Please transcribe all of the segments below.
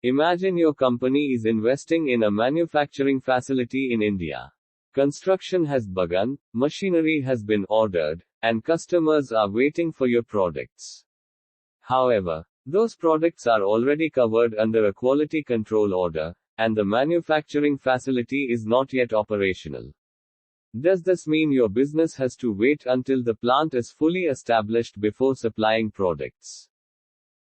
Imagine your company is investing in a manufacturing facility in India. Construction has begun, machinery has been ordered, and customers are waiting for your products. However, those products are already covered under a quality control order, and the manufacturing facility is not yet operational. Does this mean your business has to wait until the plant is fully established before supplying products?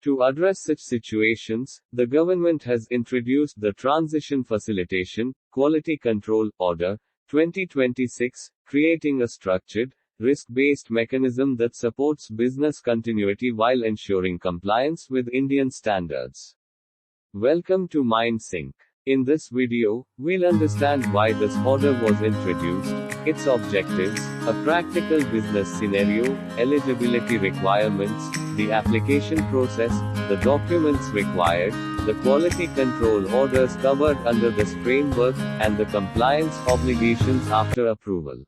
To address such situations, the government has introduced the Transition Facilitation, Quality Control Order, 2026, creating a structured, risk-based mechanism that supports business continuity while ensuring compliance with Indian standards. Welcome to mindsync. In this video, we'll understand why this order was introduced, its objectives, a practical business scenario, eligibility requirements, the application process, the documents required, the quality control orders covered under this framework, and the compliance obligations after approval.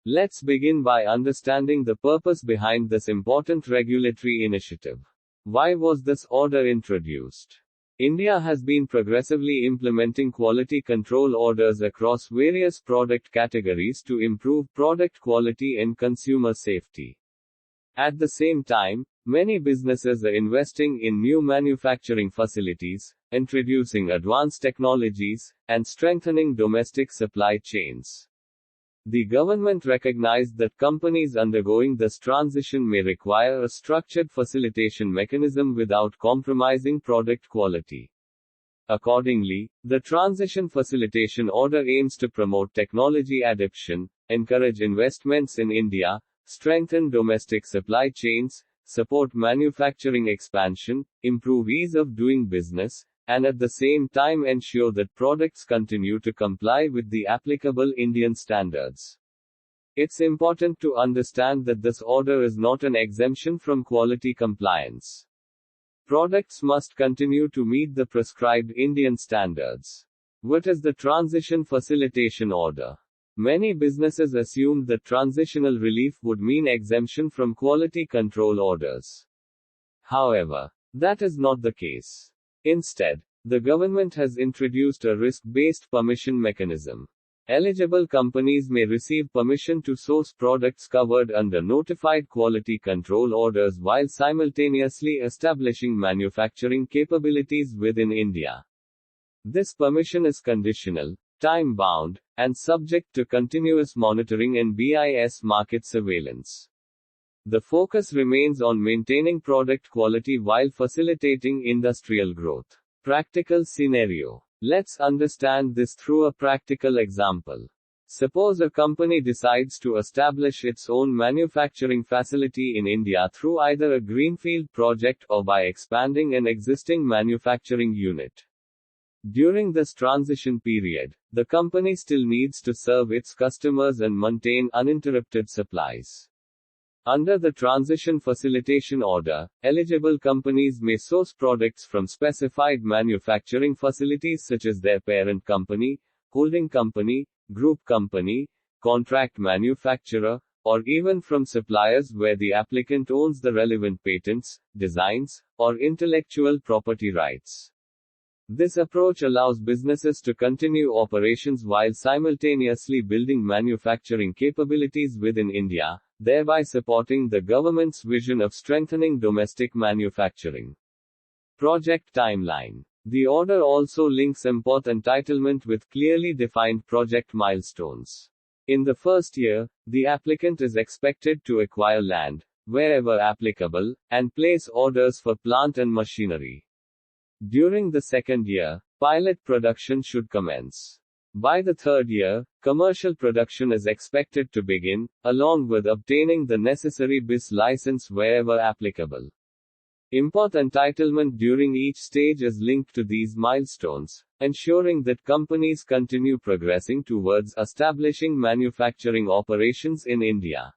Let's begin by understanding the purpose behind this important regulatory initiative. Why was this order introduced? India has been progressively implementing quality control orders across various product categories to improve product quality and consumer safety. At the same time, many businesses are investing in new manufacturing facilities, introducing advanced technologies, and strengthening domestic supply chains. The government recognized that companies undergoing this transition may require a structured facilitation mechanism without compromising product quality. Accordingly, the Transition Facilitation Order aims to promote technology adoption, encourage investments in India, strengthen domestic supply chains, support manufacturing expansion, improve ease of doing business, and at the same time ensure that products continue to comply with the applicable Indian standards. It's important to understand that this order is not an exemption from quality compliance. Products must continue to meet the prescribed Indian standards. What is the Transition Facilitation Order? Many businesses assumed that transitional relief would mean exemption from quality control orders. However, that is not the case. Instead, the government has introduced a risk-based permission mechanism. Eligible companies may receive permission to source products covered under notified quality control orders while simultaneously establishing manufacturing capabilities within India. This permission is conditional, time-bound, and subject to continuous monitoring and BIS market surveillance. The focus remains on maintaining product quality while facilitating industrial growth. Practical scenario. Let's understand this through a practical example. Suppose a company decides to establish its own manufacturing facility in India through either a greenfield project or by expanding an existing manufacturing unit. During this transition period, the company still needs to serve its customers and maintain uninterrupted supplies. Under the Transition Facilitation Order, eligible companies may source products from specified manufacturing facilities such as their parent company, holding company, group company, contract manufacturer, or even from suppliers where the applicant owns the relevant patents, designs, or intellectual property rights. This approach allows businesses to continue operations while simultaneously building manufacturing capabilities within India, thereby supporting the government's vision of strengthening domestic manufacturing. Project timeline. The order also links import entitlement with clearly defined project milestones. In the first year, the applicant is expected to acquire land, wherever applicable, and place orders for plant and machinery. During the second year, pilot production should commence. By the third year, commercial production is expected to begin, along with obtaining the necessary BIS license wherever applicable. Import entitlement during each stage is linked to these milestones, ensuring that companies continue progressing towards establishing manufacturing operations in India.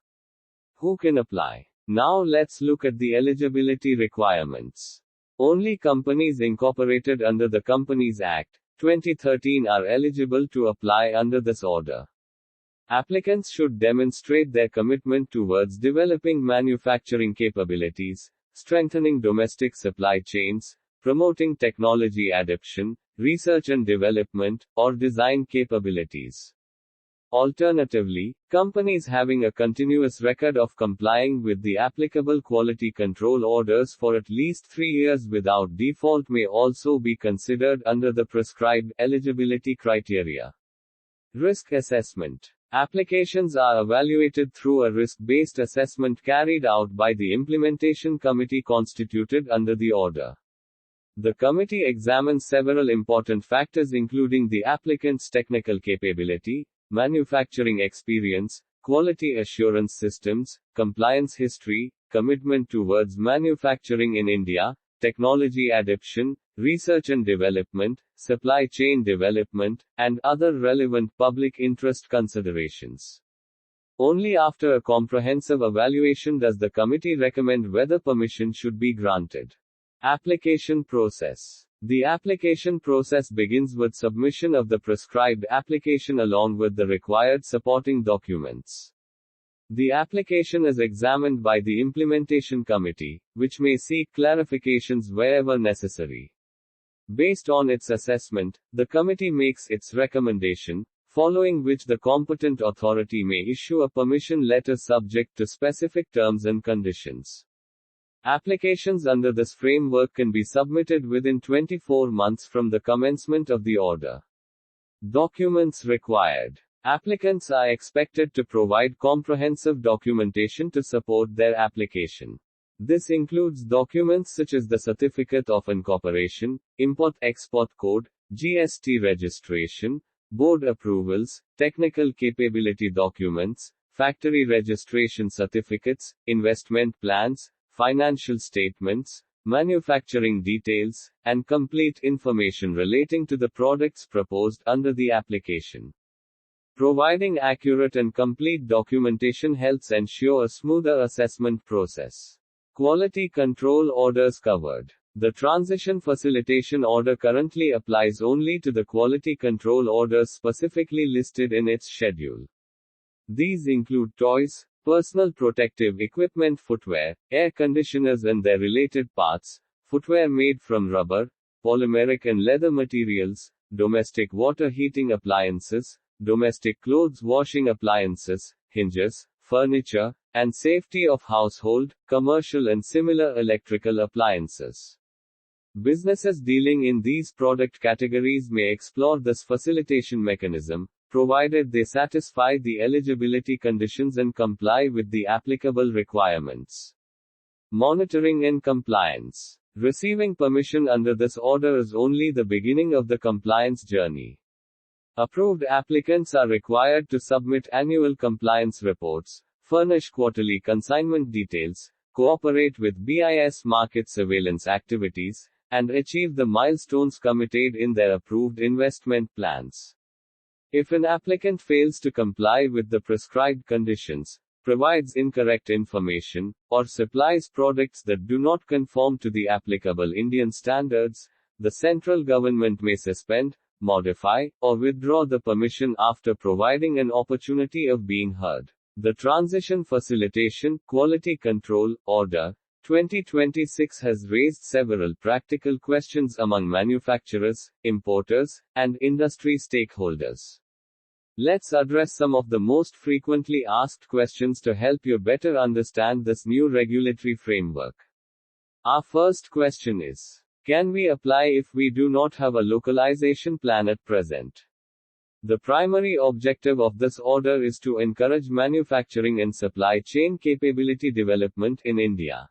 Who can apply? Now let's look at the eligibility requirements. Only companies incorporated under the Companies Act, 2013 are eligible to apply under this order. Applicants should demonstrate their commitment towards developing manufacturing capabilities, strengthening domestic supply chains, promoting technology adoption, research and development, or design capabilities. Alternatively, companies having a continuous record of complying with the applicable quality control orders for at least 3 years without default may also be considered under the prescribed eligibility criteria. Risk assessment. Applications are evaluated through a risk-based assessment carried out by the implementation committee constituted under the order. The committee examines several important factors including the applicant's technical capability, manufacturing experience, quality assurance systems, compliance history, commitment towards manufacturing in India, technology adoption, research and development, supply chain development, and other relevant public interest considerations. Only after a comprehensive evaluation does the committee recommend whether permission should be granted. Application process. The application process begins with submission of the prescribed application along with the required supporting documents. The application is examined by the implementation committee, which may seek clarifications wherever necessary. Based on its assessment, the committee makes its recommendation, following which the competent authority may issue a permission letter subject to specific terms and conditions. Applications under this framework can be submitted within 24 months from the commencement of the order. Documents required. Applicants are expected to provide comprehensive documentation to support their application. This includes documents such as the Certificate of Incorporation, Import-Export Code, GST registration, board approvals, technical capability documents, factory registration certificates, investment plans, financial statements, manufacturing details, and complete information relating to the products proposed under the application. Providing accurate and complete documentation helps ensure a smoother assessment process. Quality control orders covered. The Transition Facilitation Order currently applies only to the quality control orders specifically listed in its schedule. These include toys, personal protective equipment, footwear, air conditioners and their related parts, footwear made from rubber, polymeric and leather materials, domestic water heating appliances, domestic clothes washing appliances, hinges, furniture, and safety of household, commercial and similar electrical appliances. Businesses dealing in these product categories may explore this facilitation mechanism, provided they satisfy the eligibility conditions and comply with the applicable requirements. Monitoring and compliance. Receiving permission under this order is only the beginning of the compliance journey. Approved applicants are required to submit annual compliance reports, furnish quarterly consignment details, cooperate with BIS market surveillance activities, and achieve the milestones committed in their approved investment plans. If an applicant fails to comply with the prescribed conditions, provides incorrect information, or supplies products that do not conform to the applicable Indian standards, the central government may suspend, modify, or withdraw the permission after providing an opportunity of being heard. The Transition Facilitation, Quality Control, Order, 2026 has raised several practical questions among manufacturers, importers, and industry stakeholders. Let's address some of the most frequently asked questions to help you better understand this new regulatory framework. Our first question is, can we apply if we do not have a localization plan at present? The primary objective of this order is to encourage manufacturing and supply chain capability development in India.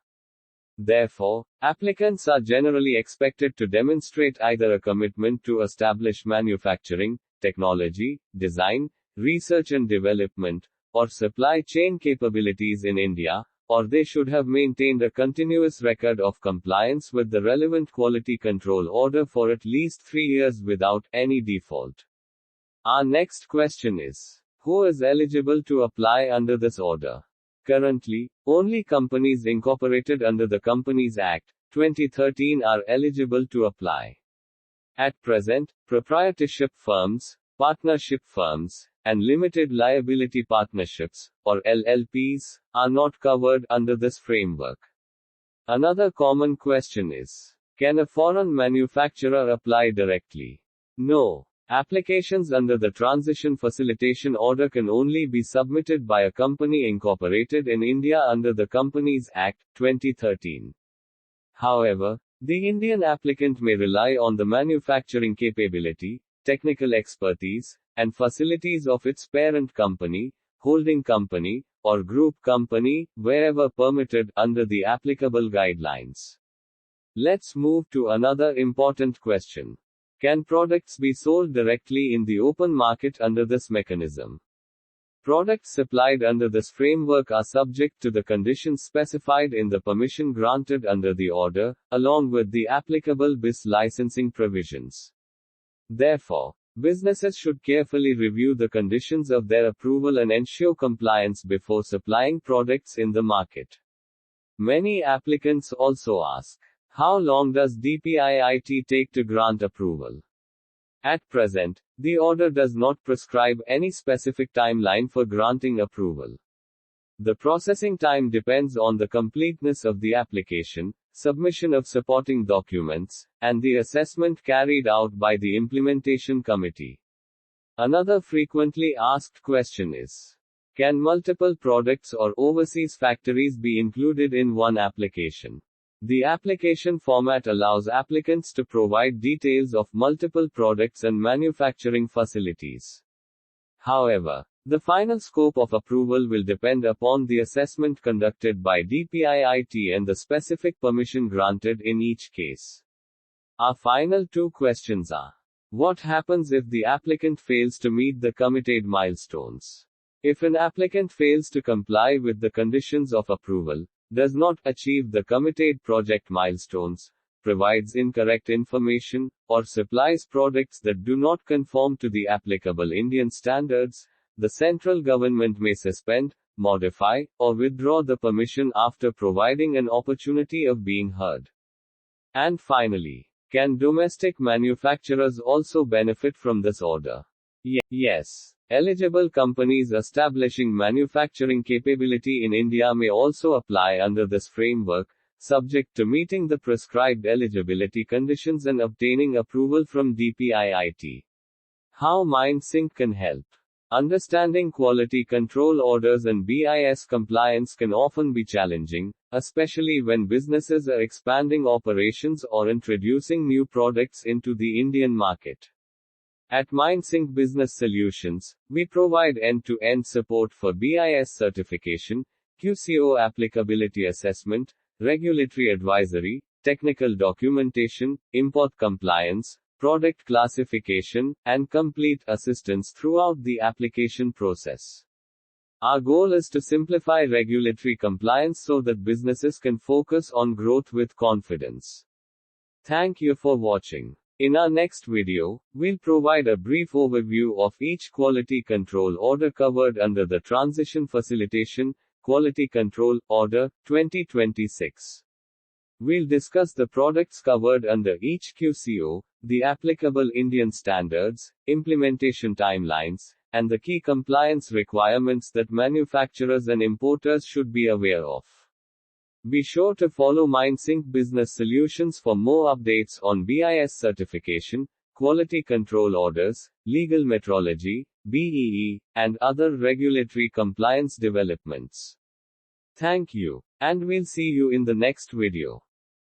Therefore, applicants are generally expected to demonstrate either a commitment to establish manufacturing, technology, design, research and development, or supply chain capabilities in India, or they should have maintained a continuous record of compliance with the relevant quality control order for at least 3 years without any default. Our next question is, who is eligible to apply under this order? Currently, only companies incorporated under the Companies Act, 2013 are eligible to apply. At present, proprietorship firms, partnership firms, and limited liability partnerships, or LLPs, are not covered under this framework. Another common question is, Can a foreign manufacturer apply directly? No. Applications under the Transition Facilitation Order can only be submitted by a company incorporated in India under the Companies Act, 2013. However, the Indian applicant may rely on the manufacturing capability, technical expertise, and facilities of its parent company, holding company, or group company, wherever permitted under the applicable guidelines. Let's move to another important question. Can products be sold directly in the open market under this mechanism? Products supplied under this framework are subject to the conditions specified in the permission granted under the order, along with the applicable BIS licensing provisions. Therefore, businesses should carefully review the conditions of their approval and ensure compliance before supplying products in the market. Many applicants also ask, how long does DPIIT take to grant approval? At present, the order does not prescribe any specific timeline for granting approval. The processing time depends on the completeness of the application, submission of supporting documents, and the assessment carried out by the implementation committee. Another frequently asked question is, can multiple products or overseas factories be included in one application? The application format allows applicants to provide details of multiple products and manufacturing facilities. However, the final scope of approval will depend upon the assessment conducted by DPIIT and the specific permission granted in each case. Our final two questions are: what happens if the applicant fails to meet the committed milestones? If an applicant fails to comply with the conditions of approval, does not achieve the committed project milestones, provides incorrect information, or supplies products that do not conform to the applicable Indian standards, the central government may suspend, modify, or withdraw the permission after providing an opportunity of being heard. And finally, can domestic manufacturers also benefit from this order? Yes. Eligible companies establishing manufacturing capability in India may also apply under this framework, subject to meeting the prescribed eligibility conditions and obtaining approval from DPIIT. How mindsync can help? Understanding quality control orders and BIS compliance can often be challenging, especially when businesses are expanding operations or introducing new products into the Indian market. At mindsync Business Solutions, we provide end-to-end support for BIS certification, QCO applicability assessment, regulatory advisory, technical documentation, import compliance, product classification, and complete assistance throughout the application process. Our goal is to simplify regulatory compliance so that businesses can focus on growth with confidence. Thank you for watching. In our next video, we'll provide a brief overview of each quality control order covered under the Transition Facilitation, Quality Control Order, 2026. We'll discuss the products covered under each QCO, the applicable Indian standards, implementation timelines, and the key compliance requirements that manufacturers and importers should be aware of. Be sure to follow mindsync Business Solutions for more updates on BIS certification, quality control orders, legal metrology, BEE, and other regulatory compliance developments. Thank you, and we'll see you in the next video.